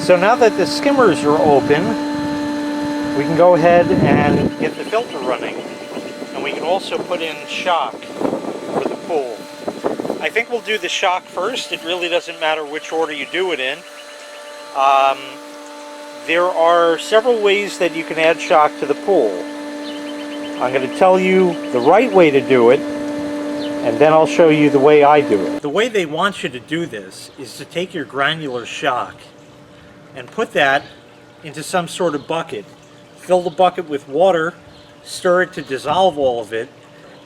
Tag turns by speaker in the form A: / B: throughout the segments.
A: So now that the skimmers are open, we can go ahead and get the filter running. And we can also put in shock for the pool. I think we'll do the shock first. It really doesn't matter which order you do it in. There are several ways that you can add shock to the pool. I'm going to tell you the right way to do it, and then I'll show you the way I do it. The way they want you to do this is to take your granular shock and put that into some sort of bucket. Fill the bucket with water, stir it to dissolve all of it,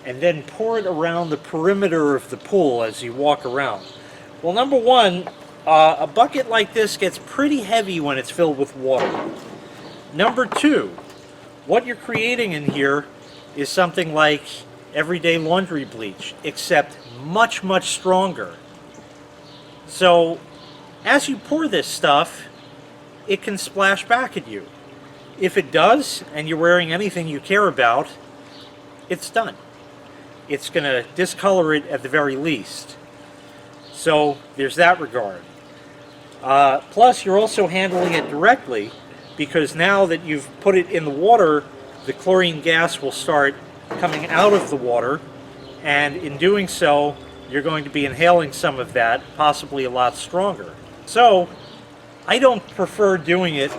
A: and then pour it around the perimeter of the pool as you walk around. Well, number one, a bucket like this gets pretty heavy when it's filled with water. Number two, what you're creating in here is something like everyday laundry bleach, except much, much stronger. So, as you pour this stuff, it can splash back at you. If it does, and you're wearing anything you care about, it's done. It's going to discolor it at the very least. So there's that regard. Plus, you're also handling it directly, because now that you've put it in the water, the chlorine gas will start coming out of the water, and in doing so, you're going to be inhaling some of that, possibly a lot stronger. So, I don't prefer doing it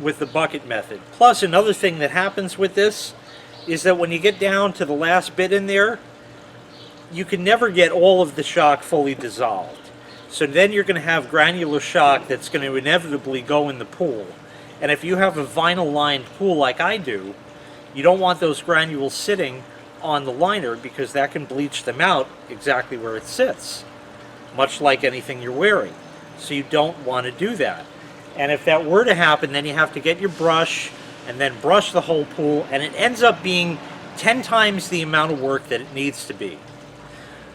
A: with the bucket method. Plus, another thing that happens with this is that when you get down to the last bit in there, you can never get all of the shock fully dissolved. So then you're going to have granular shock that's going to inevitably go in the pool. And if you have a vinyl-lined pool like I do, you don't want those granules sitting on the liner, because that can bleach them out exactly where it sits, much like anything you're wearing. So you don't want to do that. And if that were to happen, then you have to get your brush and then brush the whole pool, and it ends up being 10 times the amount of work that it needs to be.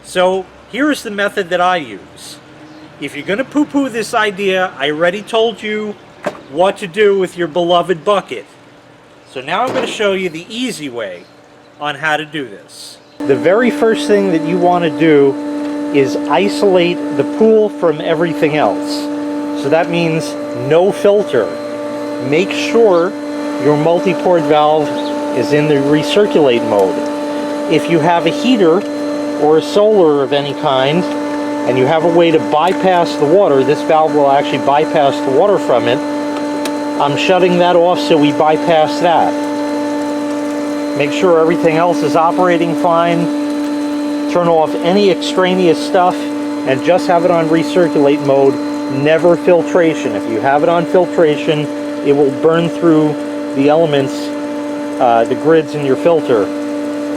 A: So here's the method that I use. If you're going to poo-poo this idea, I already told you what to do with your beloved bucket. So now I'm going to show you the easy way on how to do this. The very first thing that you want to do is isolate the pool from everything else. So that means no filter. Make sure your multi-port valve is in the recirculate mode. If you have a heater or a solar of any kind, and you have a way to bypass the water, this valve will actually bypass the water from it. I'm shutting that off so we bypass that. Make sure everything else is operating fine. Turn off any extraneous stuff and just have it on recirculate mode. Never filtration. If you have it on filtration, it will burn through the elements, the grids in your filter,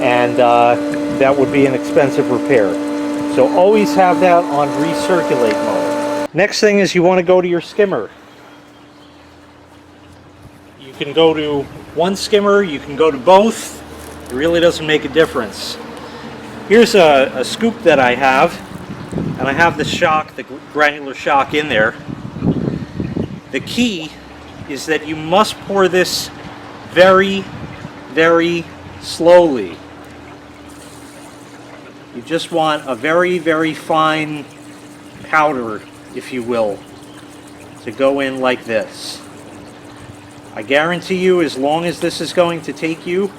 A: and that would be an expensive repair. So always have that on recirculate mode. Next thing is you want to go to your skimmer. You can go to one skimmer, you can go to both. It really doesn't make a difference. Here's a scoop that I have, and I have the shock, the granular shock in there. The key is that you must pour this very, very slowly. You just want a very, very fine powder, if you will, to go in like this. I guarantee you, as long as this is going to take you,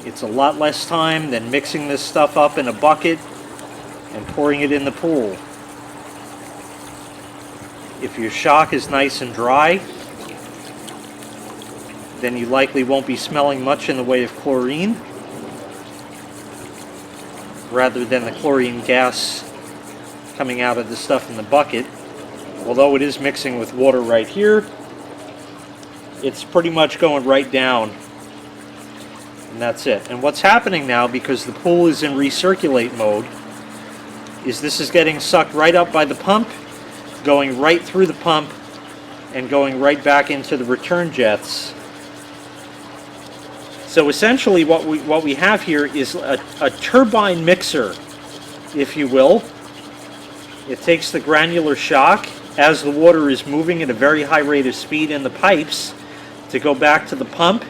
A: it's a lot less time than mixing this stuff up in a bucket and pouring it in the pool. If your shock is nice and dry, then you likely won't be smelling much in the way of chlorine, rather than the chlorine gas coming out of the stuff in the bucket. Although it is mixing with water right here, it's pretty much going right down, and that's it. And what's happening now, because the pool is in recirculate mode, is this is getting sucked right up by the pump, going right through the pump, and going right back into the return jets. So essentially what we have here is a turbine mixer, if you will. It takes the granular shock as the water is moving at a very high rate of speed in the pipes to go back to the pump.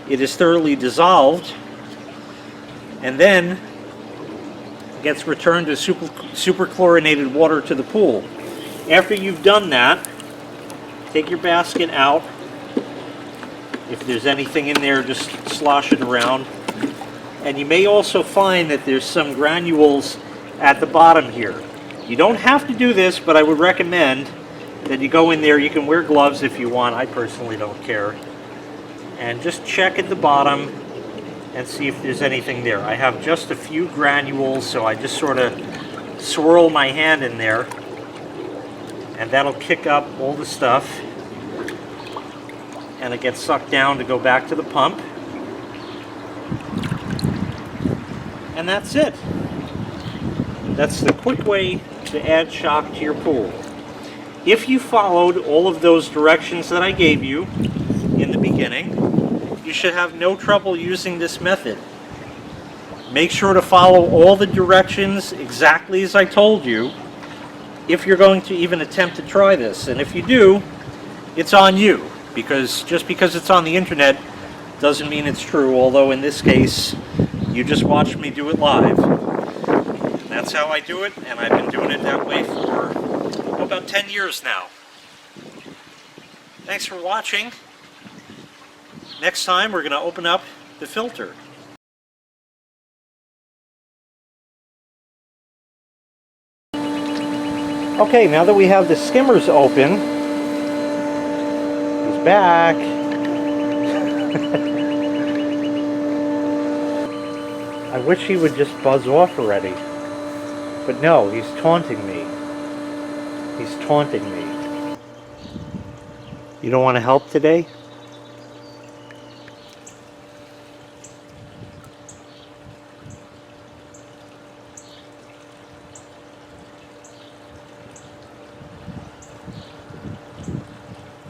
A: It is thoroughly dissolved, and then gets returned to super-chlorinated water to the pool. After you've done that, take your basket out. If there's anything in there, just slosh it around. And you may also find that there's some granules at the bottom here. You don't have to do this, but I would recommend that you go in there. You can wear gloves if you want. I personally don't care. And just check at the bottom and see if there's anything there. I have just a few granules, so I just sort of swirl my hand in there, and that'll kick up all the stuff, and it gets sucked down to go back to the pump. And that's it. That's the quick way to add shock to your pool. If you followed all of those directions that I gave you in the beginning, you should have no trouble using this method. Make sure to follow all the directions exactly as I told you if you're going to even attempt to try this. And if you do, it's on you, because just because it's on the internet doesn't mean it's true, although in this case you just watched me do it live. That's how I do it, and I've been doing it that way for about 10 years now. Thanks for watching. Next time we're going to open up the filter. Okay, now that we have the skimmers open, he's back. I wish he would just buzz off already. But no, he's taunting me. He's taunting me. You don't want to help today?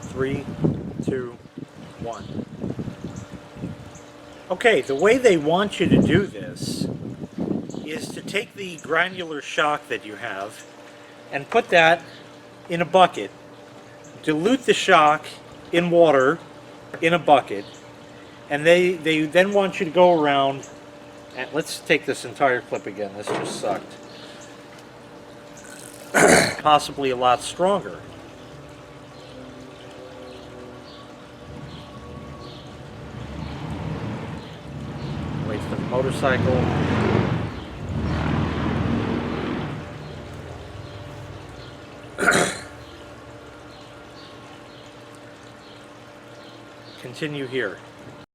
A: Three, two, one. Okay, the way they want you to do this is to take the granular shock that you have and put that in a bucket. Dilute the shock in water in a bucket, and they then want you to go around, and let's take this entire clip again, this just sucked. Possibly a lot stronger. Wait for the motorcycle. Continue here.